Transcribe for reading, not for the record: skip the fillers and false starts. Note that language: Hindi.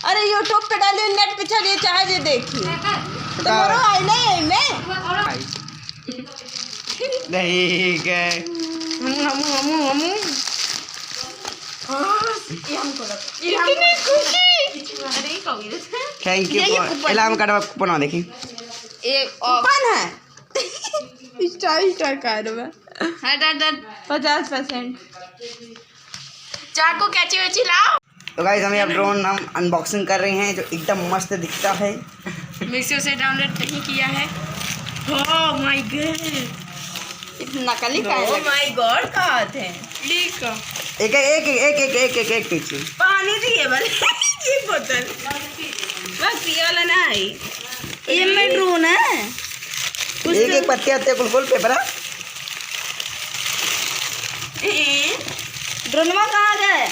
अरे यूट्यूब पे डालिए, नेट पे चलिए, चाहे देखिए तुम्हारा आई नहीं में नहीं गए थैंक यू इलाम का कूपन देखी एक कूपन है स्टार कार्ड में 50%। चाकू कैची वैची लाओ। तो गाइस हमें अब ड्रोन हम अनबॉक्सिंग कर रहे हैं जो एकदम मस्त दिखता है। मिक्सर से डाउनलोड नहीं किया है। ओह माय गॉड, नकली का है। ओह माय गॉड कहाँ थे? लीक एक एक एक एक एक एक एक पीछे पानी दिए वाले ये बोतल बस ये वाला ना है, ये में ड्रोन है। एक एक पत्ते आते कुल पेपर ड्रोन में कहाँ गए?